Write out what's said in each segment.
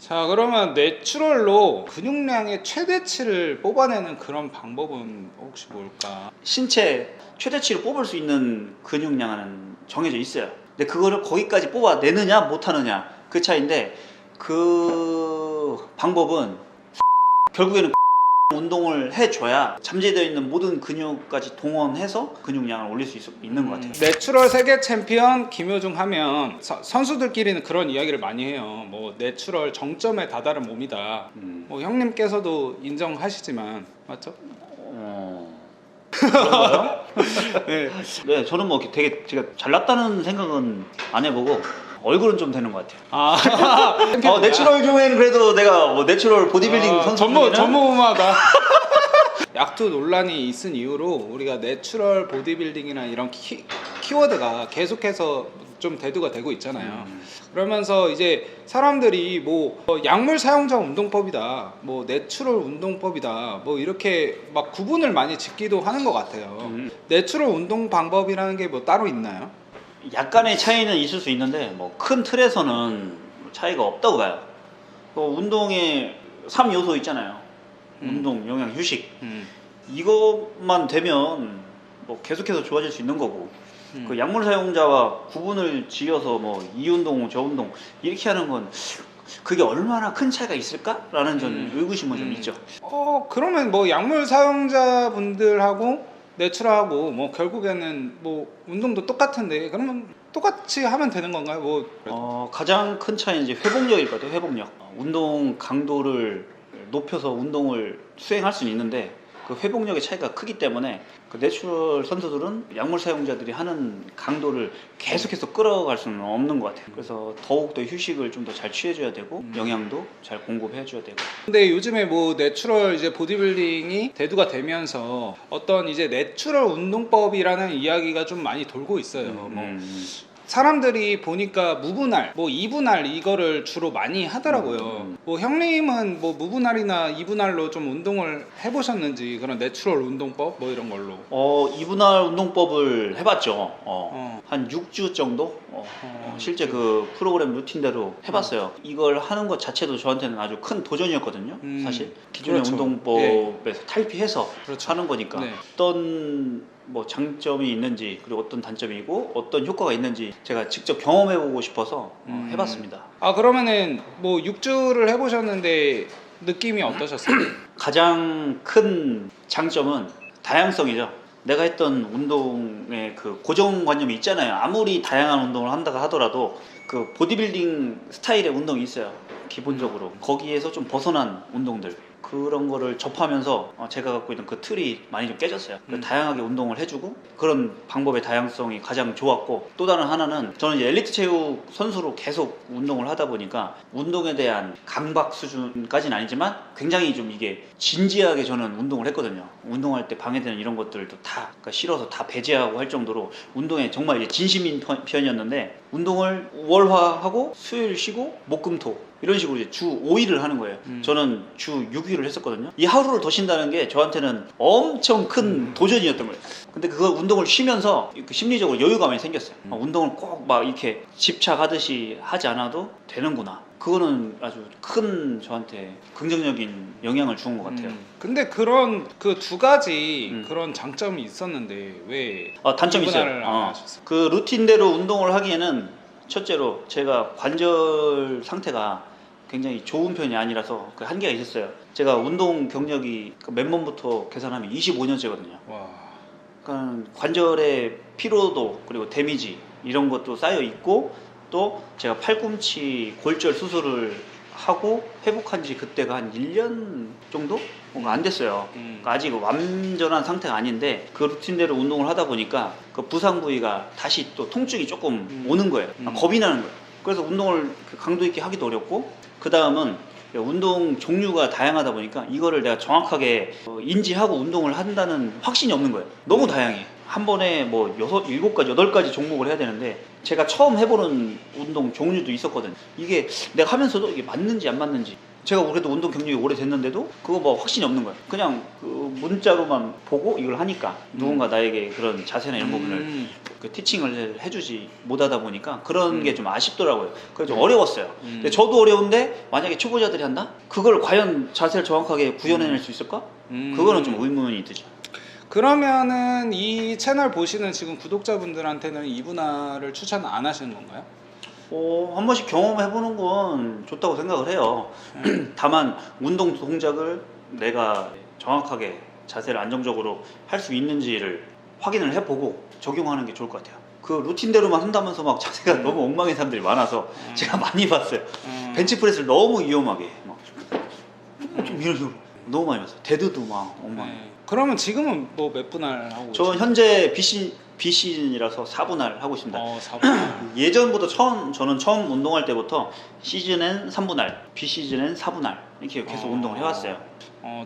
자, 그러면 내추럴로 근육량의 최대치를 뽑아내는 그런 방법은 혹시 뭘까? 신체 최대치로 뽑을 수 있는 근육량은 정해져 있어요. 근데 그거를 거기까지 뽑아내느냐 못하느냐 그 차이인데, 그 방법은 결국에는 운동을 해줘야 잠재되어 있는 모든 근육까지 동원해서 근육량을 올릴 수 있는 것 같아요. 내추럴 세계 챔피언 김효중 하면 선수들끼리는 그런 이야기를 많이 해요. 뭐 내추럴 정점에 다다른 몸이다. 뭐 형님께서도 인정하시지만 맞죠? 그런가요? 네. 네, 저는 뭐 되게 제가 잘났다는 생각은 안 해보고 얼굴은 좀 되는 것 같아요. 아, 내추럴 중에는 그래도 내가 뭐 내추럴 보디빌딩 선수 중에는 전무후무하다. 약투 논란이 있은 이후로 우리가 내추럴 보디빌딩이나 이런 키워드가 계속해서 좀 대두가 되고 있잖아요. 그러면서 이제 사람들이 뭐 약물 사용자 운동법이다, 뭐 내추럴 운동법이다, 뭐 이렇게 막 구분을 많이 짓기도 하는 것 같아요. 내추럴 운동 방법이라는 게 뭐 따로 있나요? 약간의 차이는 있을 수 있는데 뭐 큰 틀에서는 차이가 없다고 봐요. 운동에 3요소 있잖아요. 운동, 영양, 휴식. 이것만 되면 뭐 계속해서 좋아질 수 있는 거고, 그 약물 사용자와 구분을 지어서 뭐 이 운동, 저 운동 이렇게 하는 건 그게 얼마나 큰 차이가 있을까라는 저는 의구심은 좀 있죠. 그러면 뭐 약물 사용자분들하고 내추럴하고 뭐 결국에는 뭐 운동도 똑같은데 그러면 똑같이 하면 되는 건가요? 뭐 가장 큰 차이는 이제 회복력일 것 같아요. 회복력. 운동 강도를 높여서 운동을 수행할 수는 있는데 그 회복력의 차이가 크기 때문에 그 내추럴 선수들은 약물 사용자들이 하는 강도를 계속해서 끌어갈 수는 없는 것 같아요. 그래서 더욱더 휴식을 좀 더 잘 취해줘야 되고 영양도 잘 공급해줘야 되고. 근데 요즘에 뭐 내추럴 이제 보디빌딩이 대두가 되면서 어떤 이제 내추럴 운동법이라는 이야기가 좀 많이 돌고 있어요. 뭐 사람들이 보니까 무분할, 뭐 이분할 이거를 주로 많이 하더라고요. 뭐 형님은 뭐 무분할이나 이분할로 좀 운동을 해보셨는지, 그런 내추럴 운동법 뭐 이런 걸로. 이분할 운동법을 해봤죠. 한 6주 정도? 실제 그 프로그램 루틴대로 해봤어요. 이걸 하는 것 자체도 저한테는 아주 큰 도전이었거든요. 사실 기존의 그렇죠. 운동법에서 탈피해서 그렇죠. 하는 거니까. 네. 어떤 뭐 장점이 있는지, 그리고 어떤 단점이고 어떤 효과가 있는지 제가 직접 경험해보고 싶어서 해봤습니다. 그러면은 뭐 6주를 해보셨는데 느낌이 어떠셨어요? 가장 큰 장점은 다양성이죠. 내가 했던 운동의 그 고정관념이 있잖아요. 아무리 다양한 운동을 한다고 하더라도 그 보디빌딩 스타일의 운동이 있어요. 기본적으로 거기에서 좀 벗어난 운동들, 그런 거를 접하면서 제가 갖고 있는 그 틀이 많이 좀 깨졌어요. 다양하게 운동을 해주고 그런 방법의 다양성이 가장 좋았고, 또 다른 하나는 저는 이제 엘리트 체육 선수로 계속 운동을 하다 보니까 운동에 대한 강박 수준까지는 아니지만 굉장히 좀 이게 진지하게 저는 운동을 했거든요. 운동할 때 방해되는 이런 것들도 다 그러니까 싫어서 다 배제하고 할 정도로 운동에 정말 이제 진심인 편이었는데, 운동을 월화하고 수요일 쉬고 목금토 이런 식으로 이제 주 5일을 하는 거예요. 저는 주 6일을 했었거든요. 이 하루를 더 쉰다는 게 저한테는 엄청 큰 도전이었던 거예요. 근데 그거 운동을 쉬면서 심리적으로 여유가 많이 생겼어요. 운동을 꼭 막 이렇게 집착하듯이 하지 않아도 되는구나. 그거는 아주 큰 저한테 긍정적인 영향을 준 것 같아요. 근데 그런 그 두 가지 그런 장점이 있었는데 왜 단점이 이분할을 있어요. 안 하셨어요? 그 루틴대로 운동을 하기에는 첫째로 제가 관절 상태가 굉장히 좋은 편이 아니라서 그 한계가 있었어요. 제가 운동 경력이 맨몸부터 계산하면 25년째거든요. 와. 그러니까 관절의 피로도 그리고 데미지 이런 것도 쌓여 있고, 또 제가 팔꿈치 골절 수술을 하고 회복한 지 그때가 한 1년 정도? 뭔가 안 됐어요. 그러니까 아직 완전한 상태가 아닌데 그 루틴대로 운동을 하다 보니까 그 부상 부위가 다시 또 통증이 조금 오는 거예요. 겁이 나는 거예요. 그래서 운동을 강도 있게 하기도 어렵고, 그 다음은 운동 종류가 다양하다 보니까 이거를 내가 정확하게 인지하고 운동을 한다는 확신이 없는 거예요. 너무 다양해. 한 번에 뭐 6, 7가지, 8가지 종목을 해야 되는데 제가 처음 해보는 운동 종류도 있었거든요. 이게 내가 하면서도 이게 맞는지 안 맞는지 제가 그래도 운동 경력이 오래됐는데도 그거 뭐 확신이 없는 거예요. 그냥 그 문자로만 보고 이걸 하니까 누군가 나에게 그런 자세나 이런 부분을 그 티칭을 해주지 못하다 보니까 그런 게 좀 아쉽더라고요. 그래서 좀 어려웠어요. 근데 저도 어려운데 만약에 초보자들이 한다? 그걸 과연 자세를 정확하게 구현해낼 수 있을까? 그거는 좀 의문이 드죠. 그러면은 이 채널 보시는 지금 구독자분들한테는 이분할을 추천 안 하시는 건가요? 한 번씩 경험해보는 건 좋다고 생각을 해요. 다만 운동 동작을 내가 정확하게 자세를 안정적으로 할 수 있는지를 확인을 해보고 적용하는 게 좋을 것 같아요. 그 루틴대로만 한다면서 막 자세가 너무 엉망인 사람들이 많아서 제가 많이 봤어요. 벤치프레스를 너무 위험하게 막 좀 이런 식으로 너무 많이 봤어요. 데드도 막 엉망. 네. 그러면 지금은 뭐 몇 분할 하고 저 계세요? 현재 비시즌이라서 4분할 하고 있습니다. 4분할. 예전부터 저는 처음 운동할 때부터 시즌엔 3분할, 비시즌엔 4분할 이렇게 계속 운동을 해왔어요.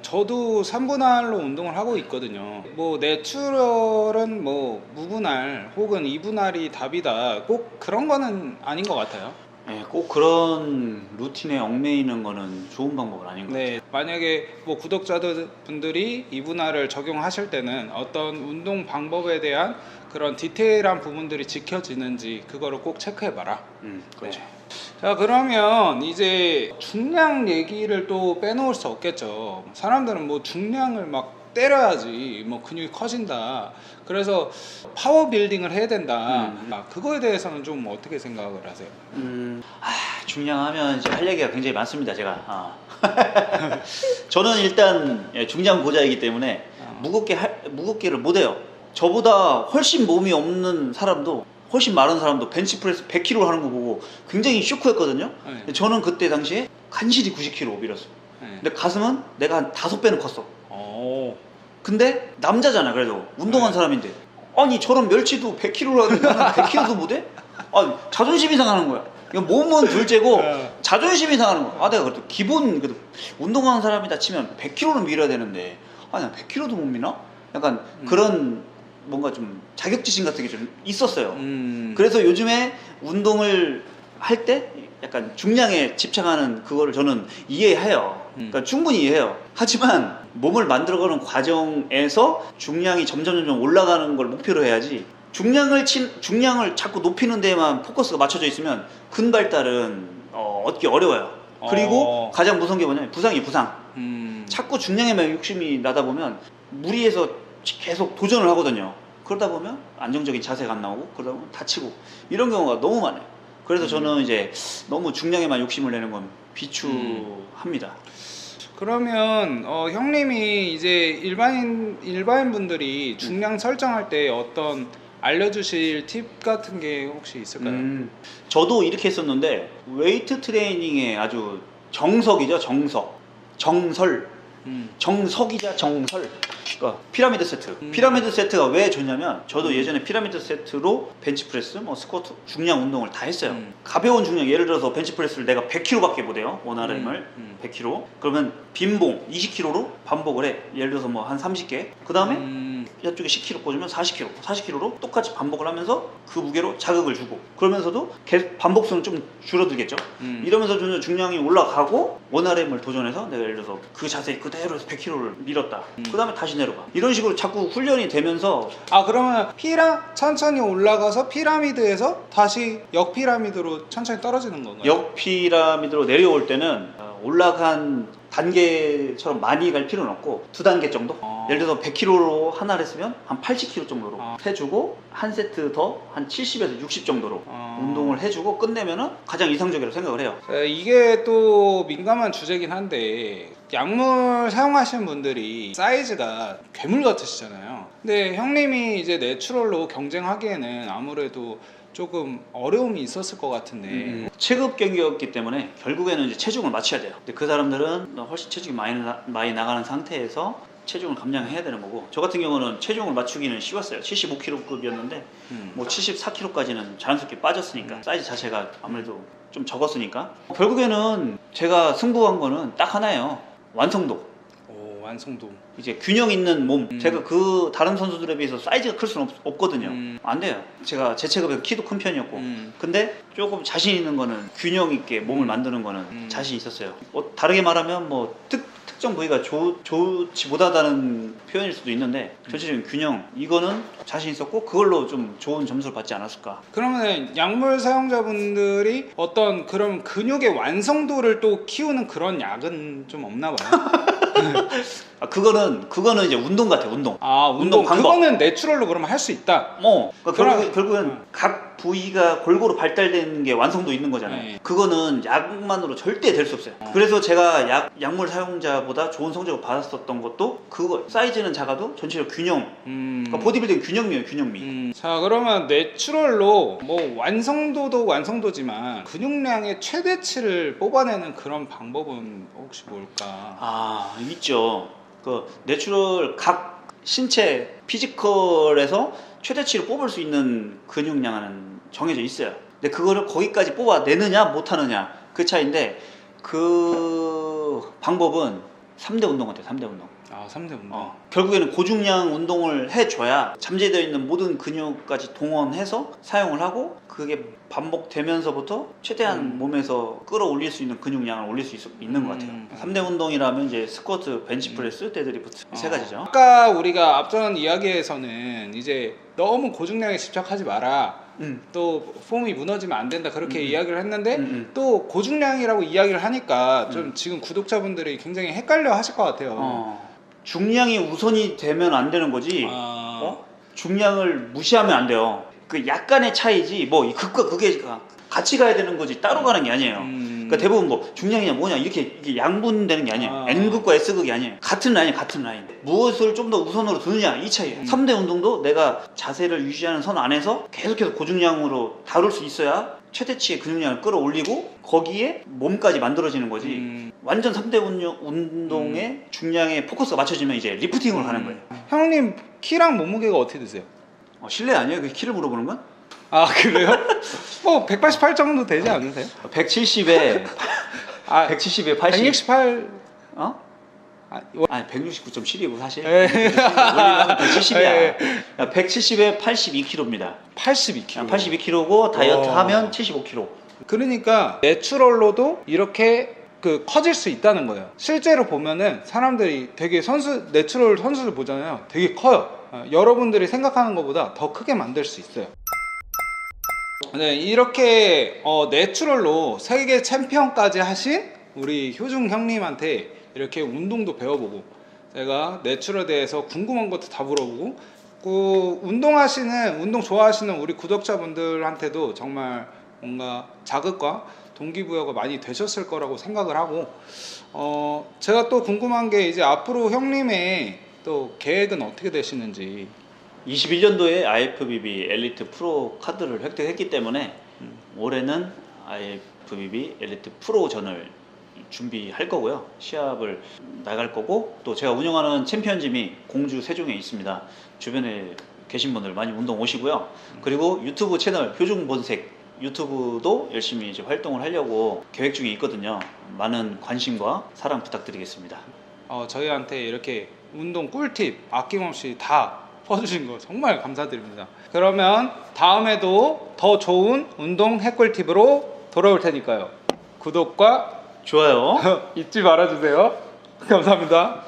저도 3분할로 운동을 하고 있거든요. 뭐 내추럴은 뭐 무분할 혹은 2분할이 답이다. 꼭 그런 거는 아닌 것 같아요. 네, 꼭 그런 루틴에 얽매이는 거는 좋은 방법은 아닌 것 같아요. 네, 만약에 뭐 구독자분들이 2분할을 적용하실 때는 어떤 운동 방법에 대한 그런 디테일한 부분들이 지켜지는지 그거를 꼭 체크해봐라. 그렇죠. 네. 자, 그러면 이제 중량 얘기를 또 빼놓을 수 없겠죠. 사람들은 뭐 중량을 막 때려야지 뭐 근육이 커진다. 그래서 파워 빌딩을 해야 된다. 그거에 대해서는 좀 어떻게 생각을 하세요? 중량하면 이제 할 얘기가 굉장히 많습니다. 제가 저는 일단 중량 고자이기 때문에 무겁게를 못해요. 저보다 훨씬 몸이 없는 사람도 훨씬 마른 사람도 벤치프레스 100kg 하는 거 보고 굉장히 쇼크했거든요. 네. 근데 저는 그때 당시에 간신히 90kg 밀었어요. 네. 근데 가슴은 내가 한 5배는 컸어. 오. 근데 남자잖아. 그래도 운동한 네. 사람인데 아니 저런 멸치도 100kg를 하는데 나는 100kg도 못해? 아니 자존심이 상하는 거야. 이거 몸은 둘째고 자존심이 상하는 거야. 내가 그래도 기본 그래도 운동하는 사람이다 치면 100kg는 밀어야 되는데 난 100kg도 못 미나? 약간 그런 뭔가 좀 자격지심 같은 게 좀 있었어요. 그래서 요즘에 운동을 할 때 약간 중량에 집착하는 그거를 저는 이해해요. 그러니까 충분히 이해해요. 하지만 몸을 만들어가는 과정에서 중량이 점점 올라가는 걸 목표로 해야지 중량을 자꾸 높이는 데에만 포커스가 맞춰져 있으면 근발달은 얻기 어려워요. 그리고 가장 무서운 게 뭐냐면 부상. 자꾸 중량에만 욕심이 나다 보면 무리해서 계속 도전을 하거든요. 그러다 보면 안정적인 자세가 안 나오고 그러다 보면 다치고 이런 경우가 너무 많아요. 그래서 저는 이제 너무 중량에만 욕심을 내는 건 비추합니다. 그러면 형님이 이제 일반인 분들이 중량 설정할 때 어떤 알려주실 팁 같은 게 혹시 있을까요? 저도 이렇게 했었는데 웨이트 트레이닝의 아주 정석이죠. 정석이자 정설. 그러니까 피라미드 세트. 피라미드 세트가 왜 좋냐면 저도 예전에 피라미드 세트로 벤치프레스, 뭐 스쿼트, 중량 운동을 다 했어요. 가벼운 중량, 예를 들어서 벤치프레스를 내가 100kg밖에 못해요. 원RM을 100kg. 그러면 빈봉 20kg로 반복을 해. 예를 들어서 뭐 한 30개. 그 다음에 이쪽에 10kg 꽂으면 40kg로 똑같이 반복을 하면서 그 무게로 자극을 주고 그러면서도 계속 반복수는 좀 줄어들겠죠. 이러면서 좀 중량이 올라가고 원RM을 도전해서 내가 예를 들어서 그 자세 그대로 해서 100kg를 밀었다. 그 다음에 다시 내려가. 이런 식으로 자꾸 훈련이 되면서 그러면 천천히 올라가서 피라미드에서 다시 역피라미드로 천천히 떨어지는 건가요? 역피라미드로 내려올 때는 올라간 단계처럼 많이 갈 필요는 없고 2단계 정도? 예를 들어서 100kg로 하나를 했으면 한 80kg 정도로 해주고 한 세트 더 한 70에서 60 정도로 운동을 해주고 끝내면은 가장 이상적이라고 생각을 해요. 이게 또 민감한 주제긴 한데 약물 사용하시는 분들이 사이즈가 괴물 같으시잖아요. 근데 형님이 이제 내추럴로 경쟁하기에는 아무래도 조금 어려움이 있었을 것 같은데 체급 경기였기 때문에 결국에는 이제 체중을 맞춰야 돼요. 근데 그 사람들은 훨씬 체중이 많이 나가는 상태에서 체중을 감량해야 되는 거고 저 같은 경우는 체중을 맞추기는 쉬웠어요. 75kg급이었는데 뭐 74kg까지는 자연스럽게 빠졌으니까 사이즈 자체가 아무래도 좀 적었으니까 결국에는 제가 승부한 거는 딱 하나예요. 완성도. 완성도. 이제 균형 있는 몸. 제가 그 다른 선수들에 비해서 사이즈가 클 수는 없거든요. 안 돼요. 제가 제 체급에서 키도 큰 편이었고. 근데 조금 자신 있는 거는 균형 있게 몸을 만드는 거는 자신 있었어요. 다르게 말하면 뭐 특정 부위가 좋지 못하다는 표현일 수도 있는데 전체적인 균형 이거는 자신 있었고 그걸로 좀 좋은 점수를 받지 않았을까. 그러면 약물 사용자분들이 어떤 그런 근육의 완성도를 또 키우는 그런 약은 좀 없나 봐요. 아, 그거는 이제 운동 같아요. 운동. 아, 운동 방법. 그거는 내추럴로 그러면 할 수 있다. 그러니까 결국엔 각 부위가 골고루 발달되는 게 완성도 있는 거잖아요. 네. 그거는 약만으로 절대 될 수 없어요. 그래서 제가 약물 사용자보다 좋은 성적을 받았었던 것도 그거. 사이즈는 작아도 전체적 균형. 그러니까 보디빌딩 균형미예요. 균형미. 자, 그러면 내추럴로 뭐 완성도도 완성도지만 근육량의 최대치를 뽑아내는 그런 방법은 혹시 뭘까? 아, 있죠. 그 내추럴 각 신체 피지컬에서 최대치를 뽑을 수 있는 근육량은 정해져 있어요. 근데 그거를 거기까지 뽑아내느냐 못하느냐 그 차이인데 그 방법은 3대 운동 같아요. 3대 운동. 아, 3대 운동. 결국에는 고중량 운동을 해줘야 잠재되어 있는 모든 근육까지 동원해서 사용을 하고 그게 반복되면서부터 최대한 몸에서 끌어올릴 수 있는 근육량을 올릴 수 있는 것 같아요. 3대 운동이라면 이제 스쿼트, 벤치프레스, 데드리프트 세 가지죠. 아까 우리가 앞전 이야기에서는 이제 너무 고중량에 집착하지 마라. 또 폼이 무너지면 안 된다 그렇게 이야기를 했는데 또 고중량이라고 이야기를 하니까 좀 지금 구독자분들이 굉장히 헷갈려 하실 것 같아요. 중량이 우선이 되면 안 되는 거지. 중량을 무시하면 안 돼요. 그 약간의 차이지 뭐 이 극과 극의 같이 가야 되는 거지 따로 가는 게 아니에요. 그러니까 대부분 뭐 중량이냐 뭐냐 이게 양분되는 게 아니에요. N극과 S극이 아니에요. 같은 라인 같은 라인. 무엇을 좀 더 우선으로 두느냐 이 차이예요. 3대 운동도 내가 자세를 유지하는 선 안에서 계속해서 고중량으로 다룰 수 있어야 최대치의 근육량을 끌어올리고 거기에 몸까지 만들어지는 거지. 완전 3대 운동의 중량에 포커스가 맞춰지면 이제 리프팅을 하는 거예요. 형님 키랑 몸무게가 어떻게 되세요? 실례 아니에요? 그 키를 물어보는 건? 아, 그래요? 뭐 188 정도 되지 않으세요? 170에 170에 80. 168. 아니 169.7이고 사실. 예. 원리는 170이야. 예. 170에 82kg입니다. 82kg. 82kg고 다이어트 하면 75kg. 그러니까 내추럴로도 이렇게 커질 수 있다는 거예요. 실제로 보면은 사람들이 되게 내추럴 선수들 보잖아요. 되게 커요. 여러분들이 생각하는 것보다 더 크게 만들 수 있어요. 네, 이렇게 내추럴로 세계 챔피언까지 하신 우리 효중 형님한테 이렇게 운동도 배워보고 제가 내추럴에 대해서 궁금한 것도 다 물어보고 운동 좋아하시는 우리 구독자분들한테도 정말 뭔가 자극과 동기부여가 많이 되셨을 거라고 생각을 하고 제가 또 궁금한 게 이제 앞으로 형님의 또 계획은 어떻게 되시는지. 21년도에 IFBB 엘리트 프로 카드를 획득했기 때문에 올해는 IFBB 엘리트 프로전을 준비할 거고요. 시합을 나갈 거고 또 제가 운영하는 챔피언짐이 공주 세종에 있습니다. 주변에 계신 분들 많이 운동 오시고요. 그리고 유튜브 채널 효중본색 유튜브도 열심히 이제 활동을 하려고 계획 중에 있거든요. 많은 관심과 사랑 부탁드리겠습니다. 저희한테 이렇게 운동 꿀팁 아낌없이 다 퍼주신 거 정말 감사드립니다. 그러면 다음에도 더 좋은 운동 핵꿀팁으로 돌아올 테니까요. 구독과 좋아요. 잊지 말아주세요. 감사합니다.